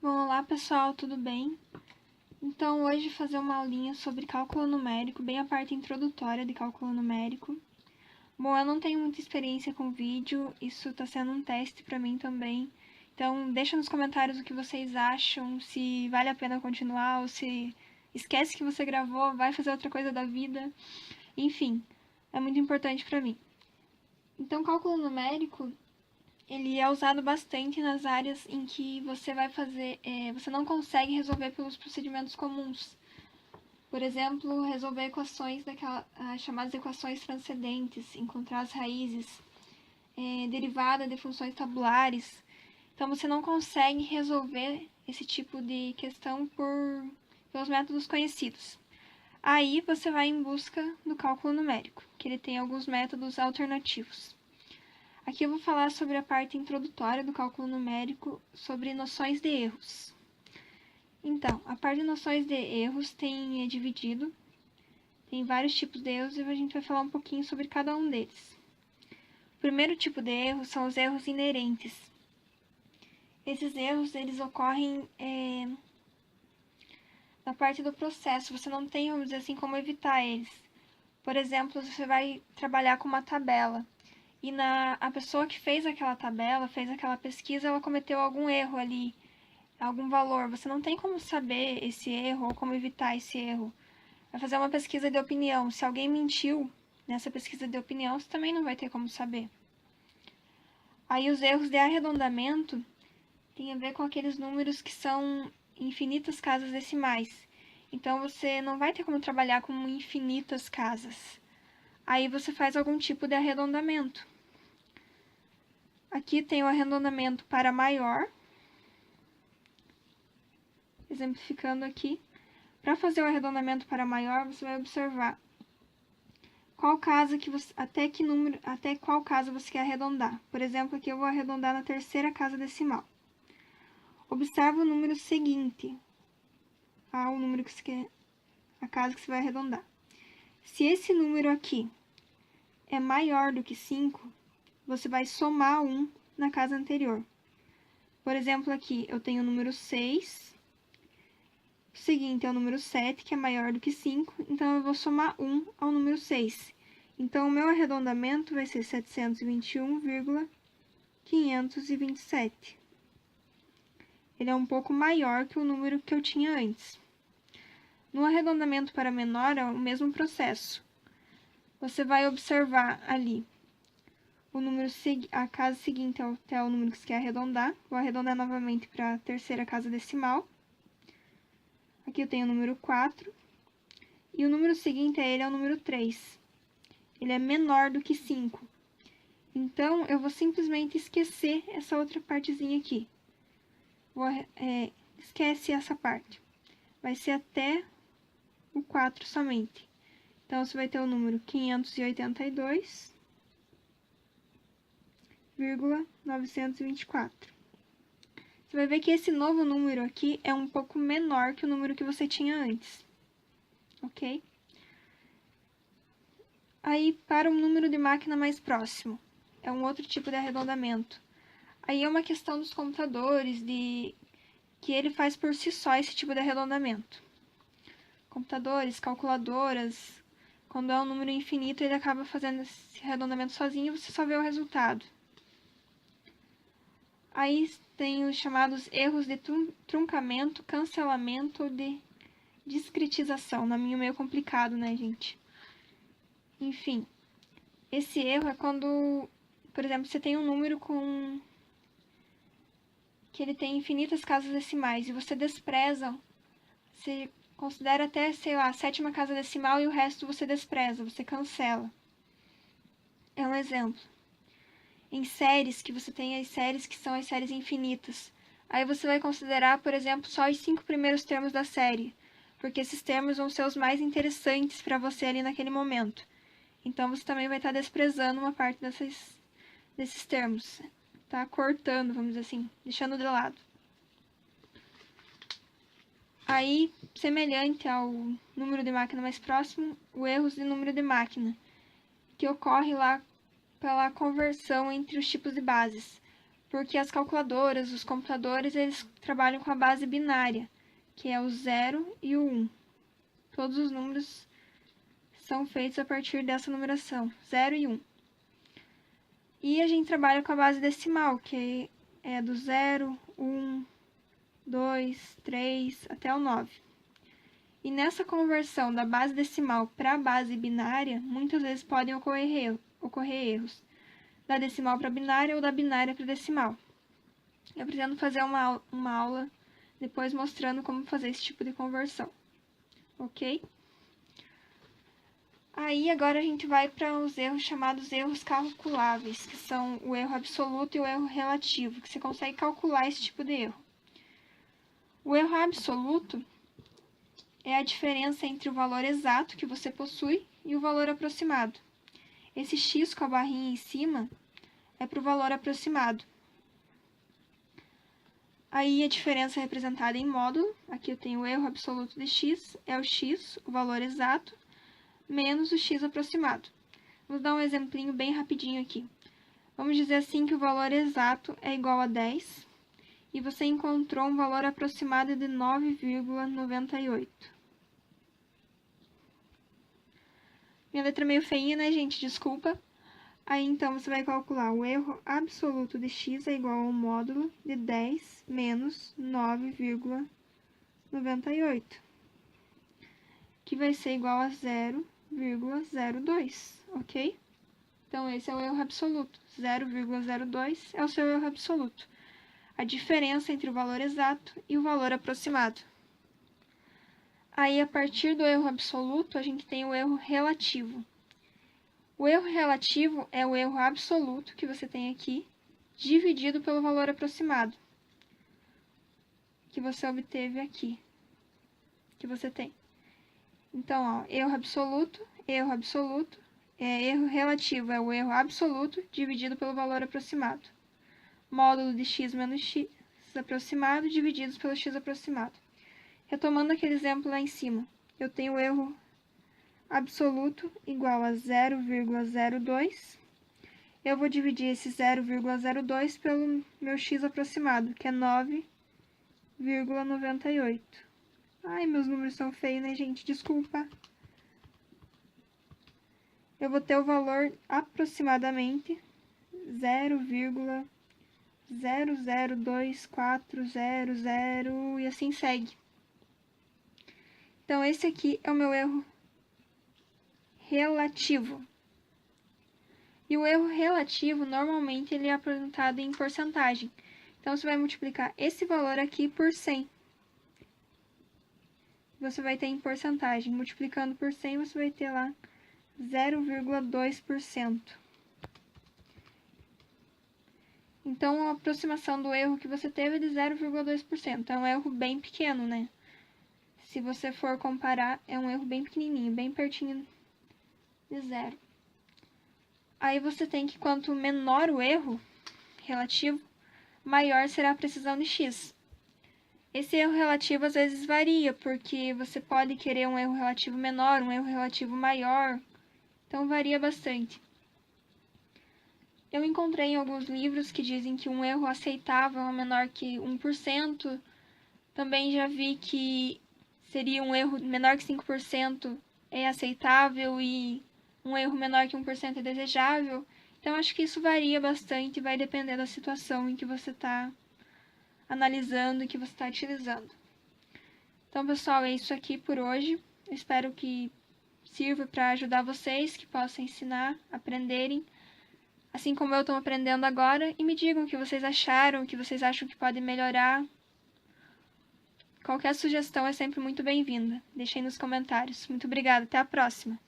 Bom, olá pessoal, tudo bem? Então, hoje vou fazer uma aulinha sobre cálculo numérico, bem a parte introdutória de cálculo numérico. Bom, eu não tenho muita experiência com vídeo, isso está sendo um teste para mim também. Então, deixa nos comentários o que vocês acham, se vale a pena continuar ou se esquece que você gravou, vai fazer outra coisa da vida. Enfim, é muito importante para mim. Então, cálculo numérico ele é usado bastante nas áreas em que você vai fazer, você não consegue resolver pelos procedimentos comuns. Por exemplo, resolver equações chamadas equações transcendentes, encontrar as raízes, derivada de funções tabulares. Então você não consegue resolver esse tipo de questão pelos métodos conhecidos. Aí você vai em busca do cálculo numérico, que ele tem alguns métodos alternativos. Aqui eu vou falar sobre a parte introdutória do cálculo numérico, sobre noções de erros. Então, a parte de noções de erros é dividido, tem vários tipos de erros e a gente vai falar um pouquinho sobre cada um deles. O primeiro tipo de erro são os erros inerentes. Esses erros, eles ocorrem na parte do processo, você não tem, vamos dizer assim, como evitar eles. Por exemplo, você vai trabalhar com uma tabela. E a pessoa que fez aquela tabela, fez aquela pesquisa, ela cometeu algum erro ali, algum valor. Você não tem como saber esse erro ou como evitar esse erro. Vai fazer uma pesquisa de opinião. Se alguém mentiu nessa pesquisa de opinião, você também não vai ter como saber. Aí os erros de arredondamento tem a ver com aqueles números que são infinitas casas decimais. Então você não vai ter como trabalhar com infinitas casas. Aí você faz algum tipo de arredondamento. Aqui tem o arredondamento para maior, exemplificando aqui. Para fazer o arredondamento para maior, você vai observar qual casa até qual casa você quer arredondar. Por exemplo, aqui eu vou arredondar na terceira casa decimal. Observa o número seguinte ao número que você quer, a casa que você vai arredondar. Se esse número aqui é maior do que 5, você vai somar 1 na casa anterior. Por exemplo, aqui eu tenho o número 6, o seguinte é o número 7, que é maior do que 5, então eu vou somar 1 ao número 6. Então, o meu arredondamento vai ser 721,527. Ele é um pouco maior que o número que eu tinha antes. No arredondamento para menor, é o mesmo processo. Você vai observar ali a casa seguinte até o número que você quer arredondar. Vou arredondar novamente para a terceira casa decimal. Aqui eu tenho o número 4. E o número seguinte a ele é o número 3. Ele é menor do que 5. Então, eu vou simplesmente esquecer essa outra partezinha aqui. Esquece essa parte. Vai ser até o 4 somente. Então, você vai ter o número 582,924. Você vai ver que esse novo número aqui é um pouco menor que o número que você tinha antes. Ok? Aí, para um número de máquina mais próximo, é um outro tipo de arredondamento. Aí é uma questão dos computadores, que ele faz por si só esse tipo de arredondamento. Computadores, calculadoras, quando é um número infinito, ele acaba fazendo esse arredondamento sozinho e você só vê o resultado. Aí tem os chamados erros de truncamento, cancelamento ou de discretização. Na minha é meio complicado, né, gente? Enfim, esse erro é quando, por exemplo, você tem um número que ele tem infinitas casas decimais e você despreza, você considera até, sei lá, a sétima casa decimal e o resto você despreza, você cancela. É um exemplo. Em séries, que você tem as séries que são as séries infinitas. Aí você vai considerar, por exemplo, só os 5 primeiros termos da série, porque esses termos vão ser os mais interessantes para você ali naquele momento. Então você também vai estar desprezando uma parte desses termos. Tá cortando, vamos dizer assim, deixando de lado. Aí, semelhante ao número de máquina mais próximo, o erro de número de máquina, que ocorre lá pela conversão entre os tipos de bases. porque as calculadoras, os computadores, eles trabalham com a base binária, que é o 0 e o 1. Todos os números são feitos a partir dessa numeração, 0 e 1. E a gente trabalha com a base decimal, que é do 0, 1, 2, 3 até o 9. E nessa conversão da base decimal para a base binária, muitas vezes podem ocorrer erros. Da decimal para binária ou da binária para decimal. Eu pretendo fazer uma aula depois mostrando como fazer esse tipo de conversão. Ok? Aí agora a gente vai para os erros chamados erros calculáveis, que são o erro absoluto e o erro relativo, que você consegue calcular esse tipo de erro. O erro absoluto é a diferença entre o valor exato que você possui e o valor aproximado. Esse x com a barrinha em cima é para o valor aproximado. Aí a diferença é representada em módulo. Aqui eu tenho o erro absoluto de x, é o x, o valor exato, menos o x aproximado. Vou dar um exemplinho bem rapidinho aqui. Vamos dizer assim que o valor exato é igual a 10 e você encontrou um valor aproximado de 9,98. Minha letra é meio feinha, né, gente? Desculpa. Aí, então, você vai calcular o erro absoluto de x é igual ao módulo de 10 menos 9,98, que vai ser igual a 0,02, ok? Então, esse é o erro absoluto. 0,02 é o seu erro absoluto. A diferença entre o valor exato e o valor aproximado. Aí, a partir do erro absoluto, a gente tem o erro relativo. O erro relativo é o erro absoluto que você tem aqui, dividido pelo valor aproximado, que você obteve aqui, que você tem. Então, ó, erro relativo é o erro absoluto dividido pelo valor aproximado. Módulo de x menos x aproximado divididos pelo x aproximado. Retomando aquele exemplo lá em cima, eu tenho o erro absoluto igual a 0,02. Eu vou dividir esse 0,02 pelo meu x aproximado, que é 9,98. Ai, meus números são feios, né, gente? Desculpa. Eu vou ter o valor aproximadamente 0,002400 e assim segue. Então, esse aqui é o meu erro relativo. E o erro relativo, normalmente, ele é apresentado em porcentagem. Então, você vai multiplicar esse valor aqui por 100. Você vai ter em porcentagem. Multiplicando por 100, você vai ter lá 0,2%. Então, a aproximação do erro que você teve é de 0,2%. É um erro bem pequeno, né? Se você for comparar, é um erro bem pequenininho, bem pertinho de zero. Aí você tem que, quanto menor o erro relativo, maior será a precisão de x. Esse erro relativo às vezes varia, porque você pode querer um erro relativo menor, um erro relativo maior, então varia bastante. Eu encontrei em alguns livros que dizem que um erro aceitável é menor que 1%. Também já vi que seria um erro menor que 5% é aceitável e um erro menor que 1% é desejável. Então, acho que isso varia bastante e vai depender da situação em que você está analisando e que você está utilizando. Então, pessoal, é isso aqui por hoje. Eu espero que sirva para ajudar vocês, que possam ensinar, aprenderem, assim como eu estou aprendendo agora, e me digam o que vocês acharam, o que vocês acham que pode melhorar. Qualquer sugestão é sempre muito bem-vinda. Deixem nos comentários. Muito obrigada, até a próxima!